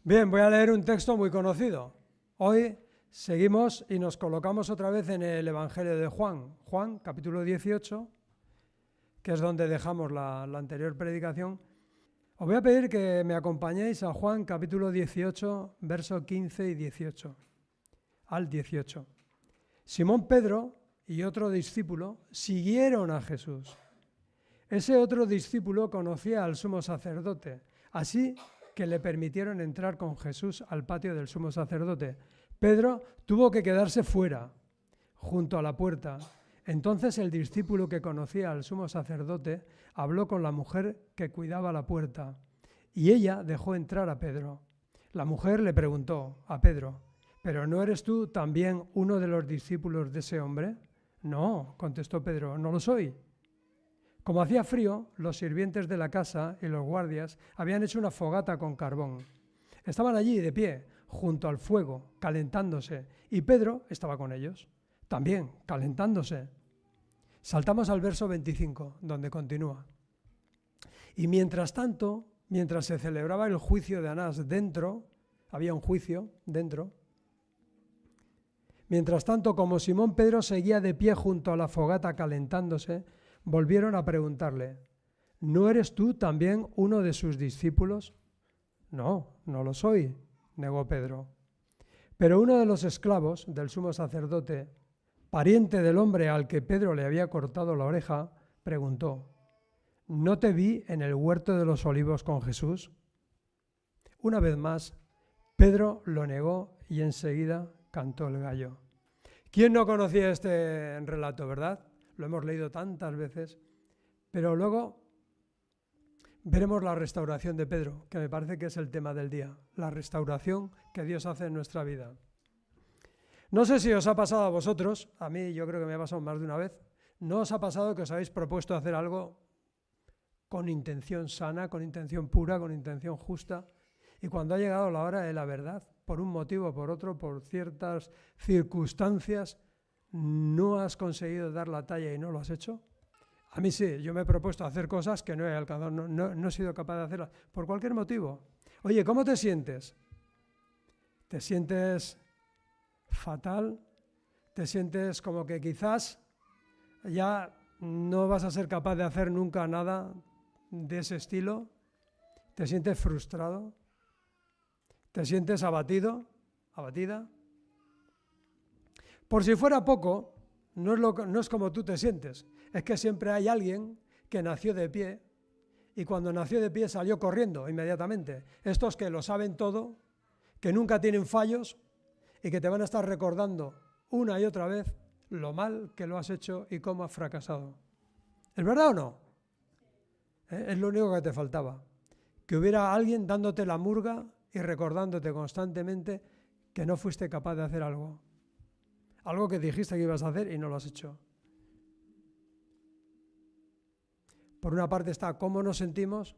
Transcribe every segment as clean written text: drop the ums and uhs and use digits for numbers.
Bien, voy a leer un texto muy conocido. Hoy seguimos y nos colocamos otra vez en el Evangelio de Juan. Juan, capítulo 18, que es donde dejamos la anterior predicación. Os voy a pedir que me acompañéis a Juan, capítulo 18, versos 15 y 18, al 18. Simón Pedro y otro discípulo siguieron a Jesús. Ese otro discípulo conocía al sumo sacerdote, así que le permitieron entrar con Jesús al patio del sumo sacerdote. Pedro tuvo que quedarse fuera, junto a la puerta. Entonces el discípulo que conocía al sumo sacerdote habló con la mujer que cuidaba la puerta, y ella dejó entrar a Pedro. La mujer le preguntó a Pedro: ¿pero no eres tú también uno de los discípulos de ese hombre? No, contestó Pedro, no lo soy. Como hacía frío, los sirvientes de la casa y los guardias habían hecho una fogata con carbón. Estaban allí de pie, junto al fuego, calentándose, y Pedro estaba con ellos, también calentándose. Saltamos al verso 25, donde continúa. Y mientras tanto, mientras se celebraba el juicio de Anás dentro, había un juicio dentro. Mientras tanto, como Simón Pedro seguía de pie junto a la fogata calentándose, volvieron a preguntarle: ¿no eres tú también uno de sus discípulos? No, no lo soy, negó Pedro. Pero uno de los esclavos del sumo sacerdote, pariente del hombre al que Pedro le había cortado la oreja, preguntó: ¿no te vi en el huerto de los olivos con Jesús? Una vez más, Pedro lo negó y enseguida cantó el gallo. ¿Quién no conocía este relato, verdad? Lo hemos leído tantas veces, pero luego veremos la restauración de Pedro, que me parece que es el tema del día, la restauración que Dios hace en nuestra vida. No sé si os ha pasado a vosotros, a mí yo creo que me ha pasado más de una vez, ¿no os ha pasado que os habéis propuesto hacer algo con intención sana, con intención pura, con intención justa, y cuando ha llegado la hora de la verdad, por un motivo o por otro, por ciertas circunstancias, no has conseguido dar la talla y no lo has hecho? A mí sí, yo me he propuesto hacer cosas que no he alcanzado, no he sido capaz de hacerlas, por cualquier motivo. Oye, ¿cómo te sientes? ¿Te sientes fatal? ¿Te sientes como que quizás ya no vas a ser capaz de hacer nunca nada de ese estilo? ¿Te sientes frustrado? ¿Te sientes abatido? ¿Abatida? Por si fuera poco, no es como tú te sientes, es que siempre hay alguien que nació de pie y cuando nació de pie salió corriendo inmediatamente. Estos que lo saben todo, que nunca tienen fallos y que te van a estar recordando una y otra vez lo mal que lo has hecho y cómo has fracasado. ¿Es verdad o no? Es lo único que te faltaba, que hubiera alguien dándote la murga y recordándote constantemente que no fuiste capaz de hacer algo. Algo que dijiste que ibas a hacer y no lo has hecho. Por una parte está cómo nos sentimos,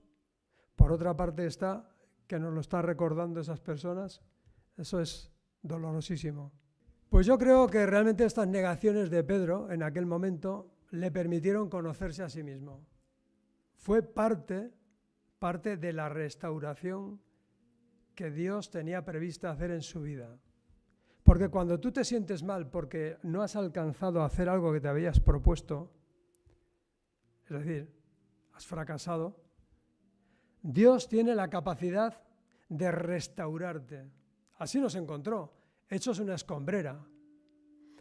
por otra parte está que nos lo está recordando esas personas. Eso es dolorosísimo. Pues yo creo que realmente estas negaciones de Pedro en aquel momento le permitieron conocerse a sí mismo. Fue parte de la restauración que Dios tenía prevista hacer en su vida. Porque cuando tú te sientes mal porque no has alcanzado a hacer algo que te habías propuesto, es decir, has fracasado, Dios tiene la capacidad de restaurarte. Así nos encontró, hechos una escombrera.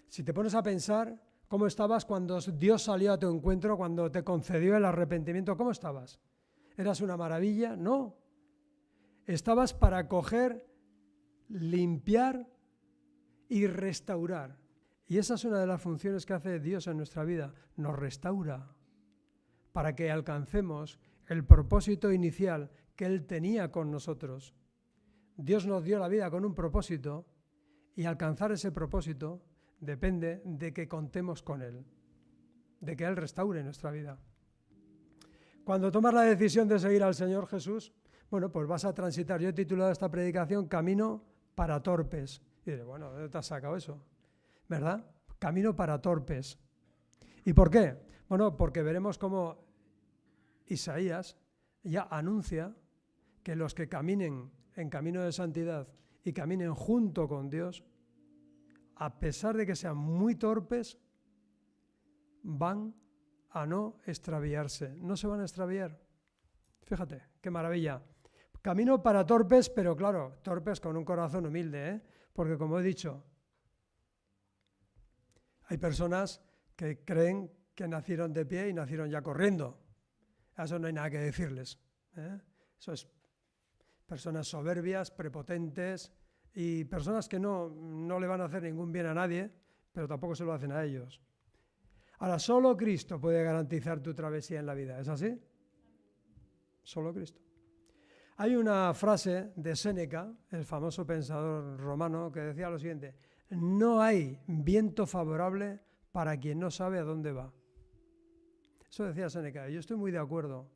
Si te pones a pensar cómo estabas cuando Dios salió a tu encuentro, cuando te concedió el arrepentimiento, ¿cómo estabas? ¿Eras una maravilla? No. Estabas para coger, limpiar y restaurar. Y esa es una de las funciones que hace Dios en nuestra vida, nos restaura para que alcancemos el propósito inicial que Él tenía con nosotros. Dios nos dio la vida con un propósito y alcanzar ese propósito depende de que contemos con Él, de que Él restaure nuestra vida. Cuando tomas la decisión de seguir al Señor Jesús, bueno, pues vas a transitar. Yo he titulado esta predicación Camino para torpes. Y diré, bueno, ¿de dónde te has sacado eso? ¿Verdad? Camino para torpes. ¿Y por qué? Bueno, porque veremos cómo Isaías ya anuncia que los que caminen en camino de santidad y caminen junto con Dios, a pesar de que sean muy torpes, van a no extraviarse, no se van a extraviar. Fíjate, qué maravilla. Camino para torpes, pero claro, torpes con un corazón humilde, ¿eh? Porque como he dicho, hay personas que creen que nacieron de pie y nacieron ya corriendo. A eso no hay nada que decirles, ¿eh? Eso es personas soberbias, prepotentes y personas que no le van a hacer ningún bien a nadie, pero tampoco se lo hacen a ellos. Ahora, solo Cristo puede garantizar tu travesía en la vida, ¿es así? Solo Cristo. Hay una frase de Séneca, el famoso pensador romano, que decía lo siguiente: no hay viento favorable para quien no sabe a dónde va. Eso decía Séneca, y yo estoy muy de acuerdo.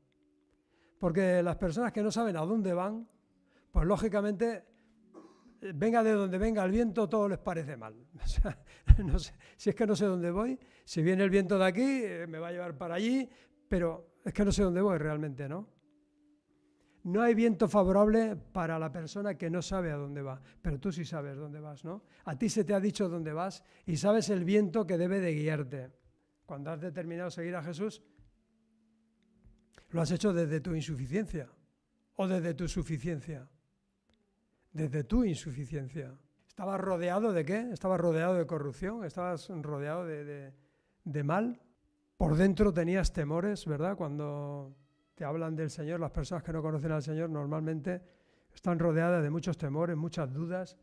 Porque las personas que no saben a dónde van, pues lógicamente, venga de donde venga el viento, todo les parece mal. O sea, no sé, si es que no sé dónde voy, si viene el viento de aquí, me va a llevar para allí, pero es que no sé dónde voy realmente, ¿no? No hay viento favorable para la persona que no sabe a dónde va, pero tú sí sabes dónde vas, ¿no? A ti se te ha dicho dónde vas y sabes el viento que debe de guiarte. Cuando has determinado seguir a Jesús, lo has hecho desde tu insuficiencia o desde tu suficiencia. Desde tu insuficiencia. ¿Estabas rodeado de qué? ¿Estabas rodeado de corrupción? ¿Estabas rodeado de mal? Por dentro tenías temores, ¿verdad? Cuando te hablan del Señor, las personas que no conocen al Señor normalmente están rodeadas de muchos temores, muchas dudas,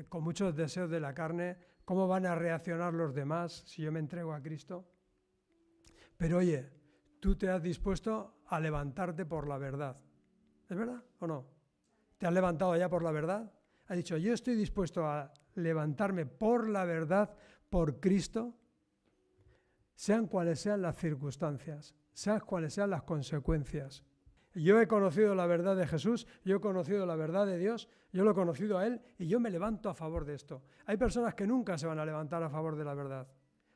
con muchos deseos de la carne. ¿Cómo van a reaccionar los demás si yo me entrego a Cristo? Pero oye, tú te has dispuesto a levantarte por la verdad. ¿Es verdad o no? ¿Te has levantado ya por la verdad? Has dicho, yo estoy dispuesto a levantarme por la verdad, por Cristo, sean cuales sean las circunstancias, sean cuales sean las consecuencias. Yo he conocido la verdad de Jesús, yo he conocido la verdad de Dios, yo lo he conocido a Él y yo me levanto a favor de esto. Hay personas que nunca se van a levantar a favor de la verdad.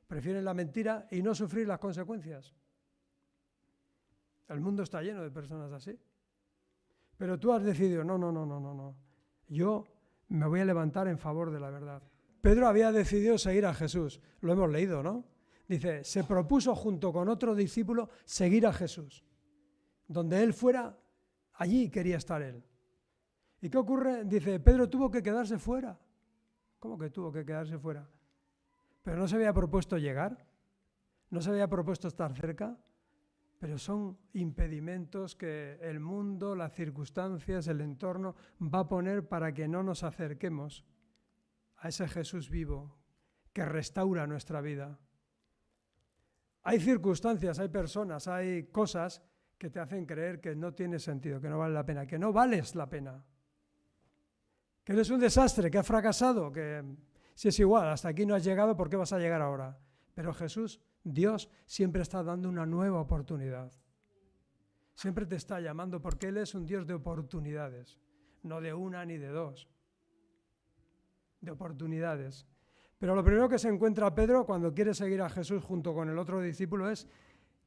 Prefieren la mentira y no sufrir las consecuencias. El mundo está lleno de personas así. Pero tú has decidido, no. Yo me voy a levantar en favor de la verdad. Pedro había decidido seguir a Jesús. Lo hemos leído, ¿no? Dice, se propuso junto con otro discípulo seguir a Jesús. Donde él fuera, allí quería estar él. ¿Y qué ocurre? Dice, Pedro tuvo que quedarse fuera. ¿Cómo que tuvo que quedarse fuera? Pero no se había propuesto llegar, no se había propuesto estar cerca, pero son impedimentos que el mundo, las circunstancias, el entorno va a poner para que no nos acerquemos a ese Jesús vivo que restaura nuestra vida. Hay circunstancias, hay personas, hay cosas que te hacen creer que no tiene sentido, que no vale la pena, que no vales la pena, que eres un desastre, que has fracasado, que si es igual, hasta aquí no has llegado, ¿por qué vas a llegar ahora? Pero Jesús, Dios, siempre está dando una nueva oportunidad. Siempre te está llamando porque Él es un Dios de oportunidades, no de una ni de dos, de oportunidades. Pero lo primero que se encuentra Pedro cuando quiere seguir a Jesús junto con el otro discípulo es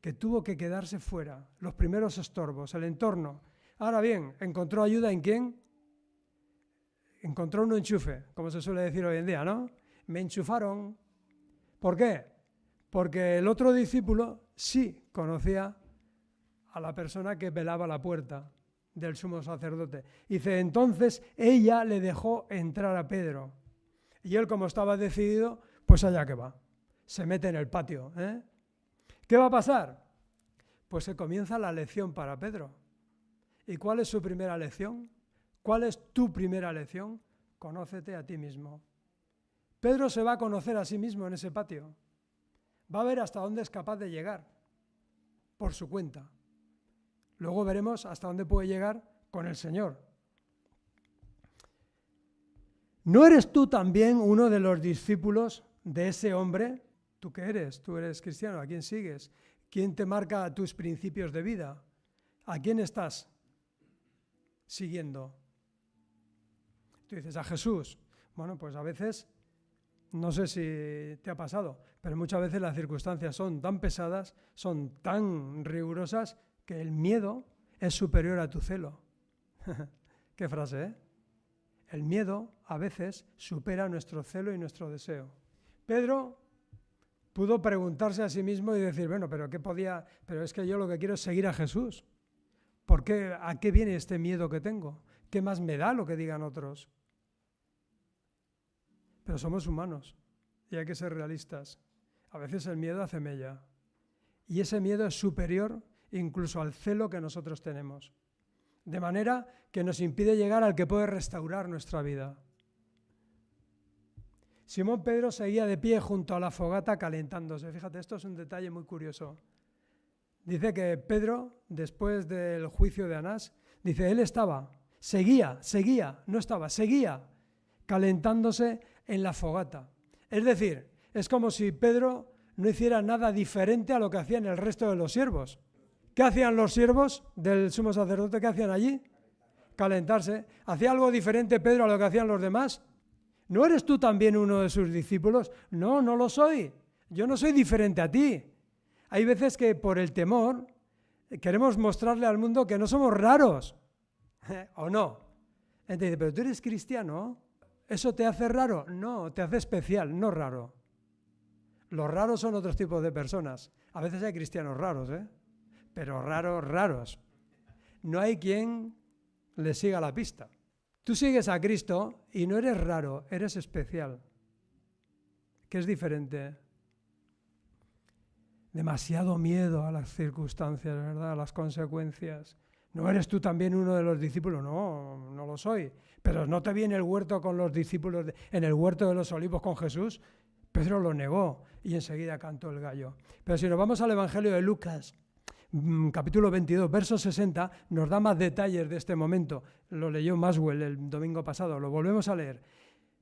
que tuvo que quedarse fuera, los primeros estorbos, el entorno. Ahora bien, ¿encontró ayuda en quién? Encontró un enchufe, como se suele decir hoy en día, ¿no? Me enchufaron. ¿Por qué? Porque el otro discípulo sí conocía a la persona que velaba la puerta del sumo sacerdote. Dice, entonces ella le dejó entrar a Pedro. Y él, como estaba decidido, pues allá que va. Se mete en el patio, ¿eh? ¿Qué va a pasar? Pues se comienza la lección para Pedro. ¿Y cuál es su primera lección? ¿Cuál es tu primera lección? Conócete a ti mismo. Pedro se va a conocer a sí mismo en ese patio. Va a ver hasta dónde es capaz de llegar, por su cuenta. Luego veremos hasta dónde puede llegar con el Señor. ¿No eres tú también uno de los discípulos de ese hombre? ¿Tú qué eres? ¿Tú eres cristiano? ¿A quién sigues? ¿Quién te marca tus principios de vida? ¿A quién estás siguiendo? Tú dices, a Jesús. Bueno, pues a veces, no sé si te ha pasado, pero muchas veces las circunstancias son tan pesadas, son tan rigurosas, que el miedo es superior a tu celo. Qué frase, ¿eh? El miedo a veces supera nuestro celo y nuestro deseo. Pedro pudo preguntarse a sí mismo y decir, bueno, pero es que yo lo que quiero es seguir a Jesús. ¿Por qué? ¿A qué viene este miedo que tengo? ¿Qué más me da lo que digan otros? Pero somos humanos y hay que ser realistas. A veces el miedo hace mella. Y ese miedo es superior incluso al celo que nosotros tenemos. De manera que nos impide llegar al que puede restaurar nuestra vida. Simón Pedro seguía de pie junto a la fogata calentándose. Fíjate, esto es un detalle muy curioso. Dice que Pedro, después del juicio de Anás, dice, él seguía calentándose en la fogata. Es decir, es como si Pedro no hiciera nada diferente a lo que hacían el resto de los siervos. ¿Qué hacían los siervos del sumo sacerdote? ¿Qué hacían allí? Calentarse. ¿Hacía algo diferente Pedro a lo que hacían los demás? ¿No eres tú también uno de sus discípulos? No, no lo soy. Yo no soy diferente a ti. Hay veces que por el temor queremos mostrarle al mundo que no somos raros. ¿O no? Entonces dice, pero tú eres cristiano. ¿Eso te hace raro? No, te hace especial, no raro. Los raros son otros tipos de personas. A veces hay cristianos raros, pero raros. No hay quien le siga la pista. Tú sigues a Cristo y no eres raro, eres especial. ¿Qué es diferente? Demasiado miedo a las circunstancias, ¿verdad? A las consecuencias. ¿No eres tú también uno de los discípulos? No, no lo soy. Pero ¿no te vi en el huerto con los discípulos, en el huerto de los olivos con Jesús? Pedro lo negó y enseguida cantó el gallo. Pero si nos vamos al Evangelio de Lucas, capítulo 22, verso 60, nos da más detalles de este momento. Lo leyó Maswell el domingo pasado, lo volvemos a leer.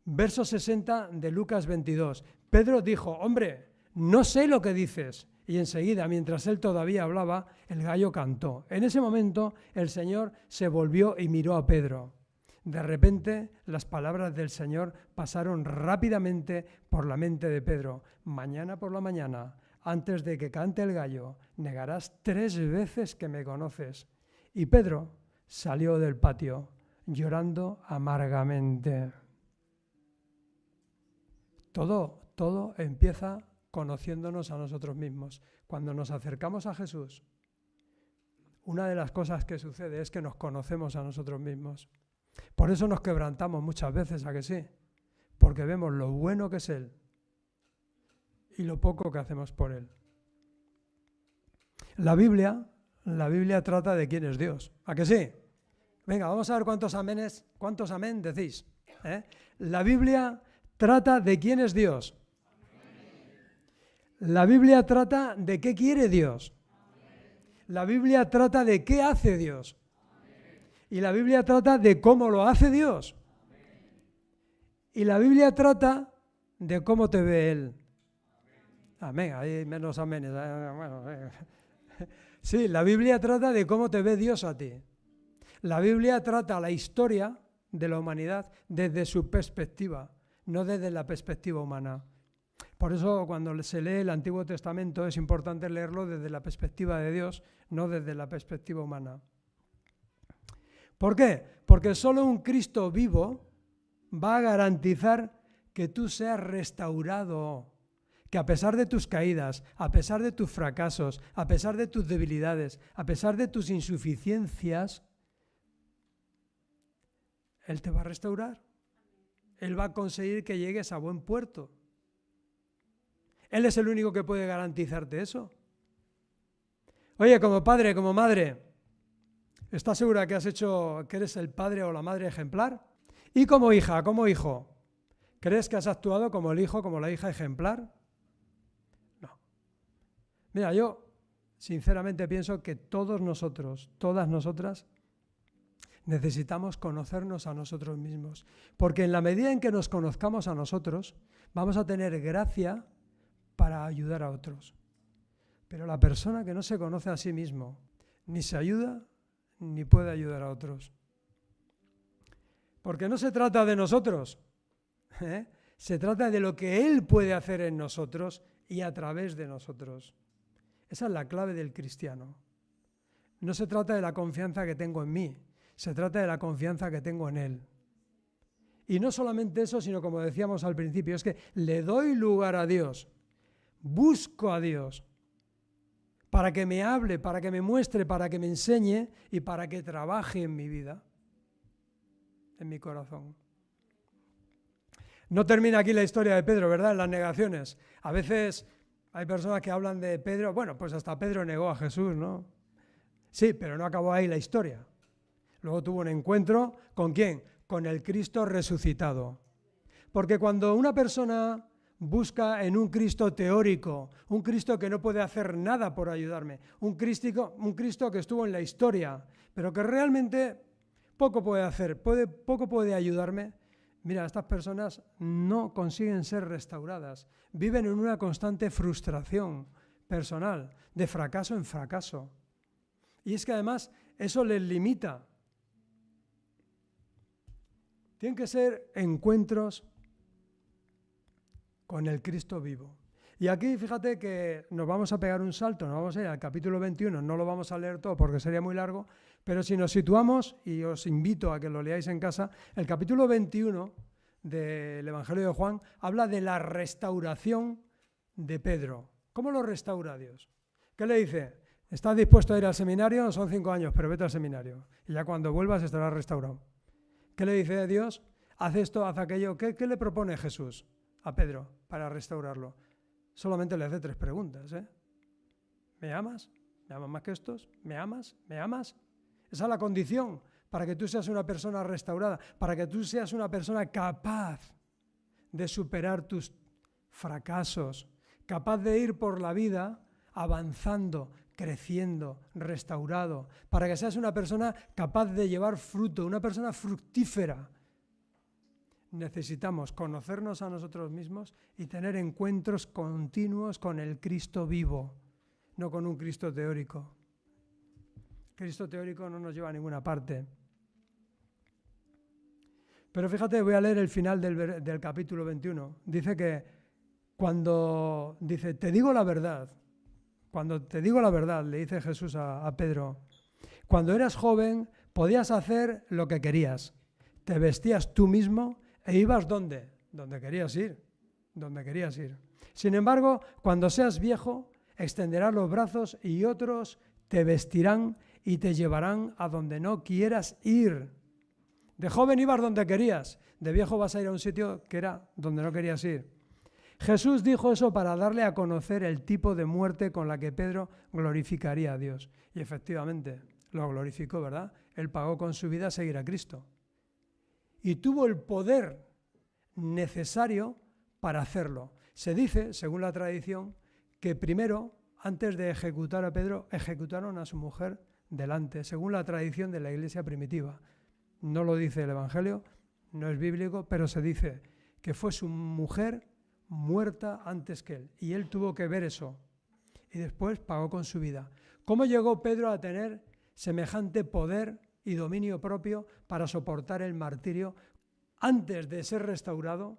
Verso 60 de Lucas 22. Pedro dijo, hombre, no sé lo que dices. Y enseguida, mientras él todavía hablaba, el gallo cantó. En ese momento, el Señor se volvió y miró a Pedro. De repente, las palabras del Señor pasaron rápidamente por la mente de Pedro. Mañana por la mañana, antes de que cante el gallo, negarás 3 veces que me conoces. Y Pedro salió del patio, llorando amargamente. Todo empieza conociéndonos a nosotros mismos. Cuando nos acercamos a Jesús, una de las cosas que sucede es que nos conocemos a nosotros mismos. Por eso nos quebrantamos muchas veces, ¿a que sí? Porque vemos lo bueno que es Él y lo poco que hacemos por Él. La Biblia trata de quién es Dios, ¿a que sí? Venga, vamos a ver cuántos amén decís. La Biblia trata de quién es Dios. La Biblia trata de qué quiere Dios. La Biblia trata de qué hace Dios. Y la Biblia trata de cómo lo hace Dios. Y la Biblia trata de cómo te ve Él. Amén, hay menos aménes. Bueno, sí, la Biblia trata de cómo te ve Dios a ti. La Biblia trata la historia de la humanidad desde su perspectiva, no desde la perspectiva humana. Por eso cuando se lee el Antiguo Testamento es importante leerlo desde la perspectiva de Dios, no desde la perspectiva humana. ¿Por qué? Porque solo un Cristo vivo va a garantizar que tú seas restaurado, que a pesar de tus caídas, a pesar de tus fracasos, a pesar de tus debilidades, a pesar de tus insuficiencias, Él te va a restaurar. Él va a conseguir que llegues a buen puerto. Él es el único que puede garantizarte eso. Oye, como padre, como madre, ¿estás segura que eres el padre o la madre ejemplar? Y como hija, como hijo, ¿crees que has actuado como el hijo, como la hija ejemplar? No. Mira, yo sinceramente pienso que todos nosotros, todas nosotras, necesitamos conocernos a nosotros mismos. Porque en la medida en que nos conozcamos a nosotros, vamos a tener gracia para ayudar a otros. Pero la persona que no se conoce a sí mismo, ni se ayuda, ni puede ayudar a otros. Porque no se trata de nosotros, se trata de lo que Él puede hacer en nosotros y a través de nosotros. Esa es la clave del cristiano. No se trata de la confianza que tengo en mí, se trata de la confianza que tengo en Él. Y no solamente eso, sino como decíamos al principio, es que le doy lugar a Dios, busco a Dios para que me hable, para que me muestre, para que me enseñe y para que trabaje en mi vida, en mi corazón. No termina aquí la historia de Pedro, ¿verdad? En las negaciones. A veces hay personas que hablan de Pedro, bueno, pues hasta Pedro negó a Jesús, ¿no? Sí, pero no acabó ahí la historia. Luego tuvo un encuentro, ¿con quién? Con el Cristo resucitado. Porque cuando una persona busca en un Cristo teórico, un Cristo que no puede hacer nada por ayudarme, un Cristo que estuvo en la historia, pero que realmente poco puede hacer, poco puede ayudarme, mira, estas personas no consiguen ser restauradas, viven en una constante frustración personal, de fracaso en fracaso. Y es que además eso les limita. Tienen que ser encuentros con el Cristo vivo. Y aquí fíjate que nos vamos a pegar un salto, nos vamos a ir al capítulo 21, no lo vamos a leer todo porque sería muy largo, pero si nos situamos, y os invito a que lo leáis en casa, el capítulo 21 del Evangelio de Juan habla de la restauración de Pedro. ¿Cómo lo restaura Dios? ¿Qué le dice? ¿Estás dispuesto a ir al seminario? Son 5 años, pero vete al seminario. Y ya cuando vuelvas estarás restaurado. ¿Qué le dice Dios? Haz esto, haz aquello. ¿Qué le propone Jesús a Pedro para restaurarlo? Solamente le hace 3 preguntas. ¿Me amas? ¿Me amas más que estos? ¿Me amas? ¿Me amas? Esa es la condición para que tú seas una persona restaurada, para que tú seas una persona capaz de superar tus fracasos, capaz de ir por la vida avanzando, creciendo, restaurado, para que seas una persona capaz de llevar fruto, una persona fructífera. Necesitamos conocernos a nosotros mismos y tener encuentros continuos con el Cristo vivo, no con un Cristo teórico. Cristo teórico no nos lleva a ninguna parte. Pero fíjate, voy a leer el final del capítulo 21. Dice que te digo la verdad, cuando te digo la verdad, le dice Jesús a Pedro, cuando eras joven podías hacer lo que querías, te vestías tú mismo e ibas ¿dónde? Donde querías ir. Sin embargo, cuando seas viejo, extenderás los brazos y otros te vestirán y te llevarán a donde no quieras ir. De joven ibas donde querías, de viejo vas a ir a un sitio que era donde no querías ir. Jesús dijo eso para darle a conocer el tipo de muerte con la que Pedro glorificaría a Dios. Y efectivamente, lo glorificó, ¿verdad? Él pagó con su vida seguir a Cristo. Y tuvo el poder necesario para hacerlo. Se dice, según la tradición, que primero, antes de ejecutar a Pedro, ejecutaron a su mujer delante, según la tradición de la iglesia primitiva. No lo dice el Evangelio, no es bíblico, pero se dice que fue su mujer muerta antes que él. Y él tuvo que ver eso. Y después pagó con su vida. ¿Cómo llegó Pedro a tener semejante poder y dominio propio para soportar el martirio? Antes de ser restaurado,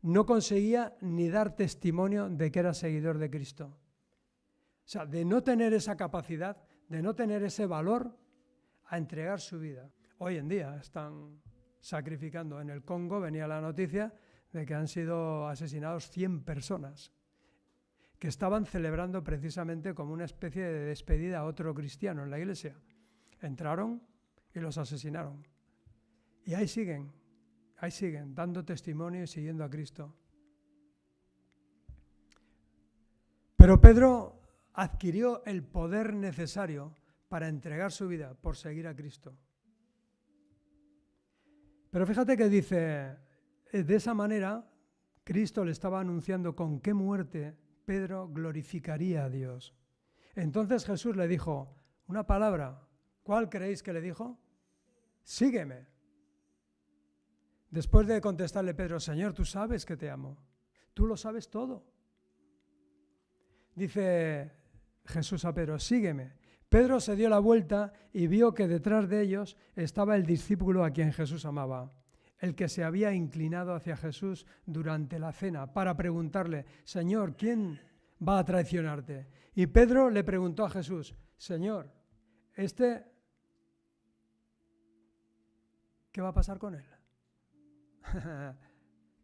no conseguía ni dar testimonio de que era seguidor de Cristo. O sea, de no tener esa capacidad, de no tener ese valor a entregar su vida. Hoy en día están sacrificando. En el Congo venía la noticia de que han sido asesinados 100 personas que estaban celebrando precisamente como una especie de despedida a otro cristiano en la iglesia. Entraron y los asesinaron. Y ahí siguen, dando testimonio y siguiendo a Cristo. Pero Pedro adquirió el poder necesario para entregar su vida por seguir a Cristo. Pero fíjate que dice, de esa manera, Cristo le estaba anunciando con qué muerte Pedro glorificaría a Dios. Entonces Jesús le dijo una palabra. ¿Cuál creéis que le dijo? Sígueme. Después de contestarle Pedro, Señor, tú sabes que te amo. Tú lo sabes todo. Dice Jesús a Pedro, sígueme. Pedro se dio la vuelta y vio que detrás de ellos estaba el discípulo a quien Jesús amaba, el que se había inclinado hacia Jesús durante la cena para preguntarle, Señor, ¿quién va a traicionarte? Y Pedro le preguntó a Jesús, Señor, ¿qué va a pasar con él?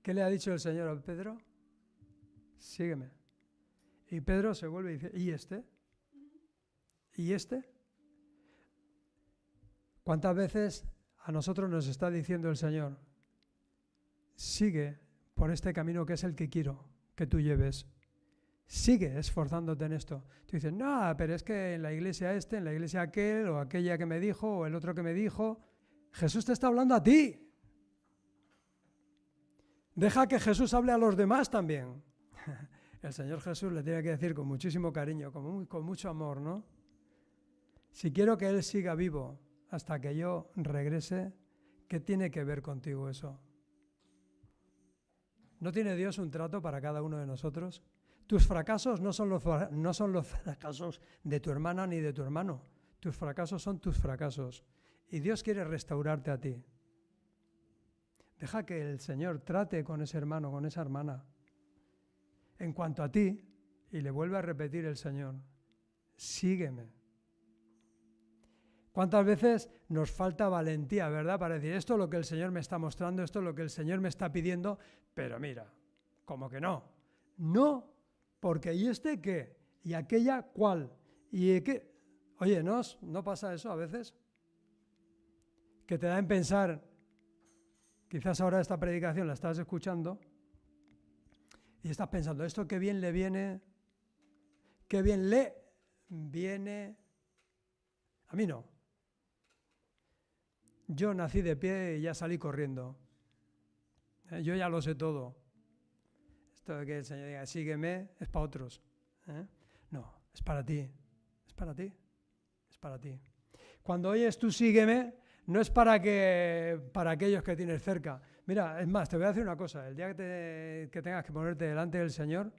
¿Qué le ha dicho el Señor a Pedro? Sígueme. Y Pedro se vuelve y dice, ¿y este? ¿Y este? ¿Cuántas veces a nosotros nos está diciendo el Señor, sigue por este camino que es el que quiero que tú lleves? Sigue esforzándote en esto. Tú dices, no, pero es que en la iglesia en la iglesia aquel, o aquella que me dijo, o el otro que me dijo. Jesús te está hablando a ti. Deja que Jesús hable a los demás también. El Señor Jesús le tiene que decir con muchísimo cariño, con mucho amor, ¿no? Si quiero que Él siga vivo hasta que yo regrese, ¿qué tiene que ver contigo eso? ¿No tiene Dios un trato para cada uno de nosotros? Tus fracasos no son los fracasos de tu hermana ni de tu hermano. Tus fracasos son tus fracasos. Y Dios quiere restaurarte a ti. Deja que el Señor trate con ese hermano, con esa hermana. En cuanto a ti, y le vuelve a repetir el Señor, sígueme. ¿Cuántas veces nos falta valentía, verdad? Para decir, esto es lo que el Señor me está mostrando, esto es lo que el Señor me está pidiendo, pero mira, como que no. No, porque ¿y este qué? ¿Y aquella cuál? ¿Y qué? Oye, ¿no pasa eso a veces? Que te da en pensar, quizás ahora esta predicación la estás escuchando y estás pensando, esto qué bien le viene, qué bien le viene. A mí no. Yo nací de pie y ya salí corriendo. Yo ya lo sé todo. Esto de que el Señor diga, sígueme, es para otros. No, es para ti. Es para ti. Es para ti. Cuando oyes tú sígueme, no es para aquellos que tienes cerca. Mira, es más, te voy a decir una cosa. El día que tengas que ponerte delante del Señor,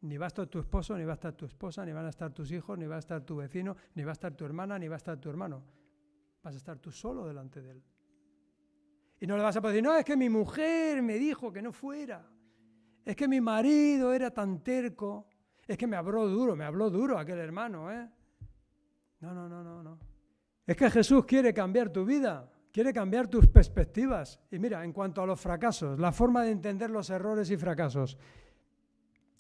ni va a estar tu esposo, ni va a estar tu esposa, ni van a estar tus hijos, ni va a estar tu vecino, ni va a estar tu hermana, ni va a estar tu hermano. Vas a estar tú solo delante de Él. Y no le vas a poder decir, no, es que mi mujer me dijo que no fuera. Es que mi marido era tan terco. Es que me habló duro aquel hermano, ¿eh? No. Es que Jesús quiere cambiar tu vida, quiere cambiar tus perspectivas. Y mira, en cuanto a los fracasos, la forma de entender los errores y fracasos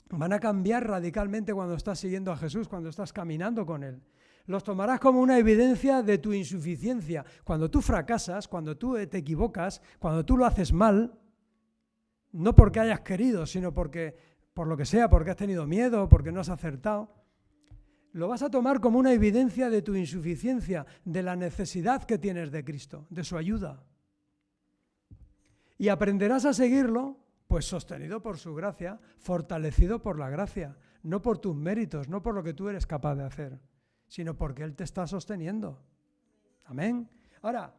van a cambiar radicalmente cuando estás siguiendo a Jesús, cuando estás caminando con Él. Los tomarás como una evidencia de tu insuficiencia. Cuando tú fracasas, cuando tú te equivocas, cuando tú lo haces mal, no porque hayas querido, sino porque, por lo que sea, porque has tenido miedo, porque no has acertado, lo vas a tomar como una evidencia de tu insuficiencia, de la necesidad que tienes de Cristo, de su ayuda. Y aprenderás a seguirlo, pues sostenido por su gracia, fortalecido por la gracia, no por tus méritos, no por lo que tú eres capaz de hacer, sino porque Él te está sosteniendo. Amén. Ahora,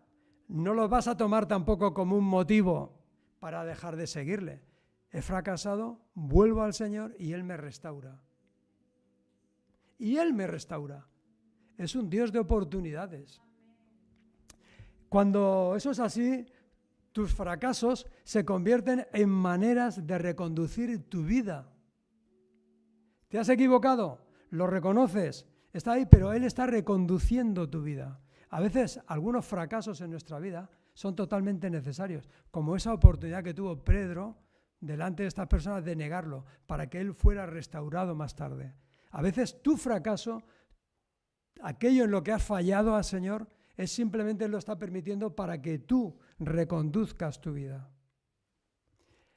no lo vas a tomar tampoco como un motivo para dejar de seguirle. He fracasado, vuelvo al Señor y Él me restaura. Y Él me restaura. Es un Dios de oportunidades. Cuando eso es así, tus fracasos se convierten en maneras de reconducir tu vida. ¿Te has equivocado? Lo reconoces. Está ahí, pero Él está reconduciendo tu vida. A veces algunos fracasos en nuestra vida son totalmente necesarios, como esa oportunidad que tuvo Pedro delante de estas personas de negarlo, para que él fuera restaurado más tarde. A veces tu fracaso, aquello en lo que has fallado al Señor, es simplemente Él lo está permitiendo para que tú reconduzcas tu vida.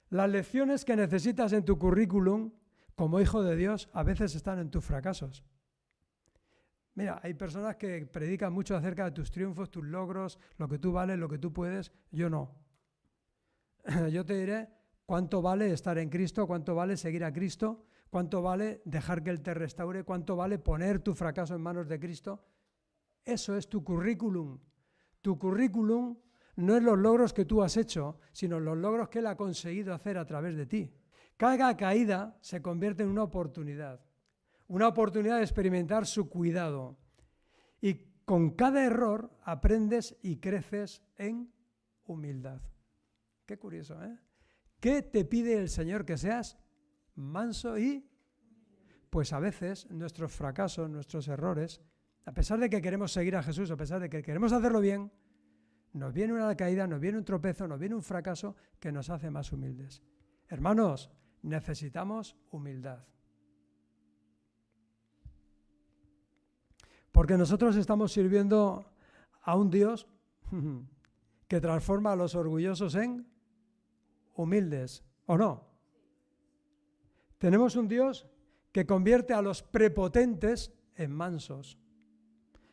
Las lecciones que necesitas en tu currículum como hijo de Dios a veces están en tus fracasos. Mira, hay personas que predican mucho acerca de tus triunfos, tus logros, lo que tú vales, lo que tú puedes. Yo no. Yo te diré cuánto vale estar en Cristo, cuánto vale seguir a Cristo, cuánto vale dejar que Él te restaure, cuánto vale poner tu fracaso en manos de Cristo. Eso es tu currículum. Tu currículum no es los logros que tú has hecho, sino los logros que Él ha conseguido hacer a través de ti. Cada caída se convierte en una oportunidad de experimentar su cuidado. Y con cada error aprendes y creces en humildad. Qué curioso, ¿eh? ¿Qué te pide el Señor? Que seas manso y... Pues a veces nuestros fracasos, nuestros errores, a pesar de que queremos seguir a Jesús, a pesar de que queremos hacerlo bien, Nos viene una caída, nos viene un tropezo, nos viene un fracaso que nos hace más humildes. Hermanos, necesitamos humildad. Porque nosotros estamos sirviendo a un Dios que transforma a los orgullosos en humildes, ¿o no? Tenemos un Dios que convierte a los prepotentes en mansos.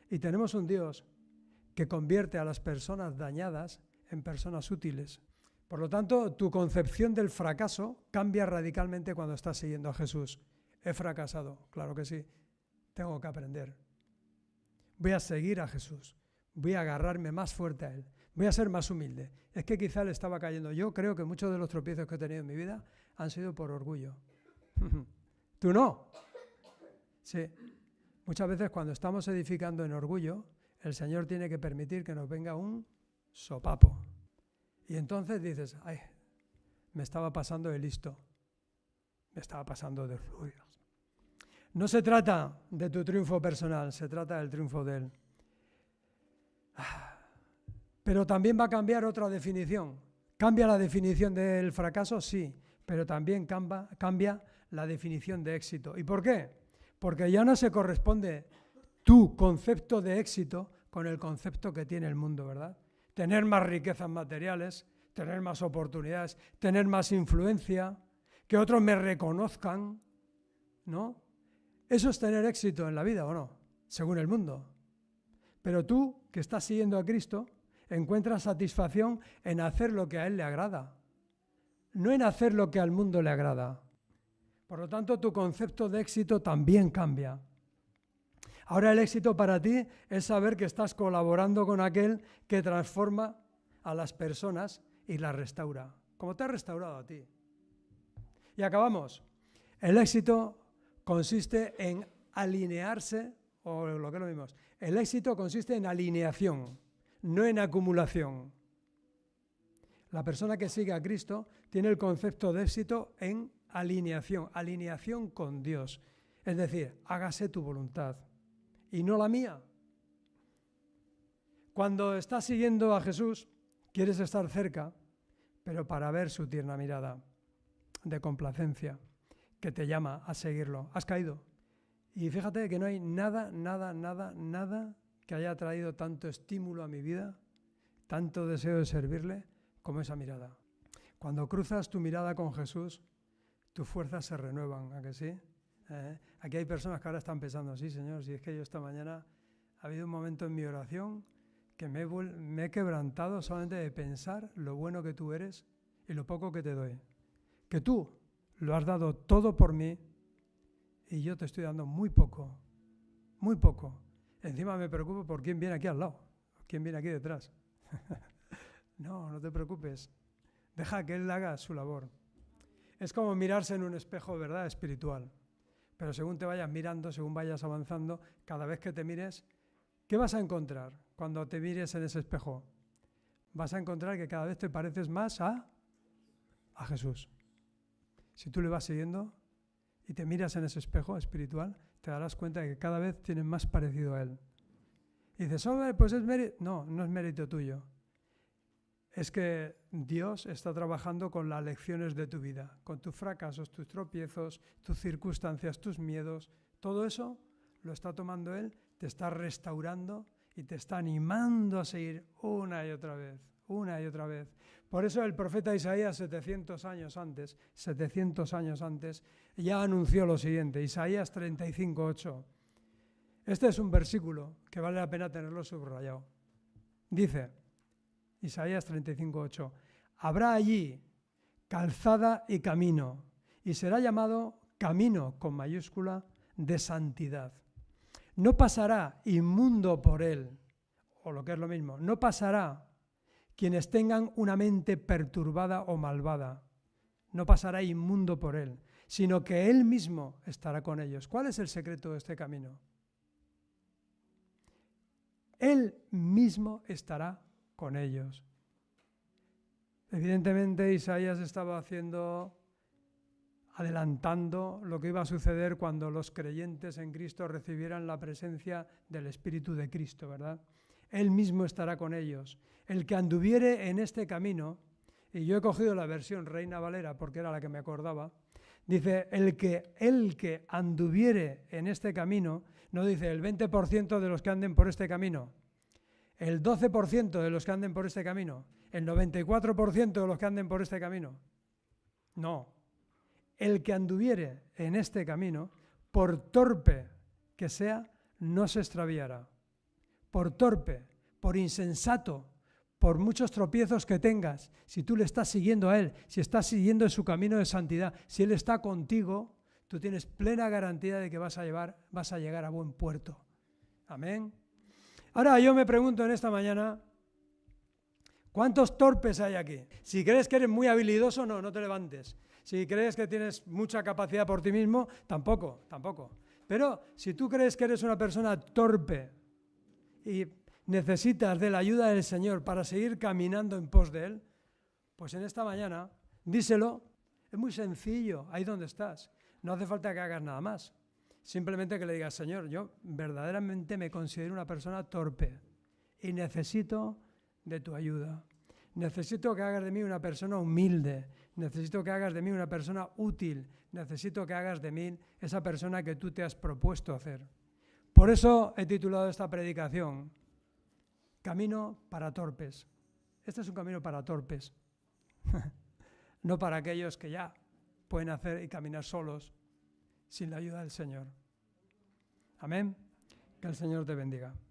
Y tenemos un Dios que convierte a las personas dañadas en personas útiles. Por lo tanto, tu concepción del fracaso cambia radicalmente cuando estás siguiendo a Jesús. He fracasado, claro que sí, tengo que aprender. Voy a seguir a Jesús, voy a agarrarme más fuerte a Él, voy a ser más humilde. Es que quizá le estaba cayendo. Yo creo que muchos de los tropiezos que he tenido en mi vida han sido por orgullo. ¿Tú no? Sí. Muchas veces cuando estamos edificando en orgullo, el Señor tiene que permitir que nos venga un sopapo. Y entonces dices, ay, me estaba pasando de listo, me estaba pasando de fluidos. No se trata de tu triunfo personal, se trata del triunfo de Él. Pero también va a cambiar otra definición. ¿Cambia la definición del fracaso? Sí, pero también cambia la definición de éxito. ¿Y por qué? Porque ya no se corresponde tu concepto de éxito con el concepto que tiene el mundo, ¿verdad? Tener más riquezas materiales, tener más oportunidades, tener más influencia, que otros me reconozcan, ¿no? Eso es tener éxito en la vida, ¿o no? Según el mundo. Pero tú, que estás siguiendo a Cristo, encuentras satisfacción en hacer lo que a Él le agrada, no en hacer lo que al mundo le agrada. Por lo tanto, tu concepto de éxito también cambia. Ahora el éxito para ti es saber que estás colaborando con aquel que transforma a las personas y las restaura, como te ha restaurado a ti. Y acabamos. El éxito consiste en alinearse, o lo que es lo mismo. El éxito consiste en alineación, no en acumulación. La persona que sigue a Cristo tiene el concepto de éxito en alineación con Dios. Es decir, hágase tu voluntad y no la mía. Cuando estás siguiendo a Jesús, quieres estar cerca, pero para ver su tierna mirada de complacencia que te llama a seguirlo. Has caído. Y fíjate que no hay nada que haya traído tanto estímulo a mi vida, tanto deseo de servirle, como esa mirada. Cuando cruzas tu mirada con Jesús, tus fuerzas se renuevan, ¿a que sí? Aquí hay personas que ahora están pensando, sí, Señor, si es que yo esta mañana ha habido un momento en mi oración que me he quebrantado solamente de pensar lo bueno que tú eres y lo poco que te doy. Que tú lo has dado todo por mí y yo te estoy dando muy poco, muy poco. Encima me preocupo por quién viene aquí al lado, quién viene aquí detrás. No te preocupes, deja que Él haga su labor. Es como mirarse en un espejo, ¿verdad?, espiritual. Pero según te vayas mirando, según vayas avanzando, cada vez que te mires, ¿qué vas a encontrar cuando te mires en ese espejo? Vas a encontrar que cada vez te pareces más a Jesús. Si tú le vas siguiendo y te miras en ese espejo espiritual, te darás cuenta de que cada vez tienes más parecido a Él. Y dices, pues es mérito. No es mérito tuyo. Es que Dios está trabajando con las lecciones de tu vida, con tus fracasos, tus tropiezos, tus circunstancias, tus miedos. Todo eso lo está tomando Él, te está restaurando y te está animando a seguir una y otra vez. Por eso el profeta Isaías 700 años antes, ya anunció lo siguiente, Isaías 35:8. Este es un versículo que vale la pena tenerlo subrayado. Dice, Isaías 35:8, habrá allí calzada y camino, y será llamado camino con mayúscula de santidad. No pasará inmundo por él, o lo que es lo mismo, no pasará quienes tengan una mente perturbada o malvada, no pasará inmundo por él, sino que Él mismo estará con ellos. ¿Cuál es el secreto de este camino? Él mismo estará con ellos. Evidentemente Isaías estaba adelantando lo que iba a suceder cuando los creyentes en Cristo recibieran la presencia del Espíritu de Cristo, ¿verdad? Él mismo estará con ellos. El que anduviere en este camino, y yo he cogido la versión Reina Valera porque era la que me acordaba, dice, el que anduviere en este camino, no dice el 20% de los que anden por este camino, el 12% de los que anden por este camino, el 94% de los que anden por este camino. No, el que anduviere en este camino, por torpe que sea, no se extraviará. Por torpe, por insensato, por muchos tropiezos que tengas, si tú le estás siguiendo a Él, si estás siguiendo su camino de santidad, si Él está contigo, tú tienes plena garantía de que vas a llegar a buen puerto. Amén. Ahora yo me pregunto en esta mañana, ¿cuántos torpes hay aquí? Si crees que eres muy habilidoso, no te levantes. Si crees que tienes mucha capacidad por ti mismo, tampoco. Pero si tú crees que eres una persona torpe y necesitas de la ayuda del Señor para seguir caminando en pos de Él, pues en esta mañana díselo. Es muy sencillo, ahí donde estás. No hace falta que hagas nada más. Simplemente que le digas, Señor, yo verdaderamente me considero una persona torpe y necesito de tu ayuda. Necesito que hagas de mí una persona humilde. Necesito que hagas de mí una persona útil. Necesito que hagas de mí esa persona que tú te has propuesto hacer. Por eso he titulado esta predicación, Camino para torpes. Este es un camino para torpes. No para aquellos que ya pueden hacer y caminar solos sin la ayuda del Señor. Amén. Que el Señor te bendiga.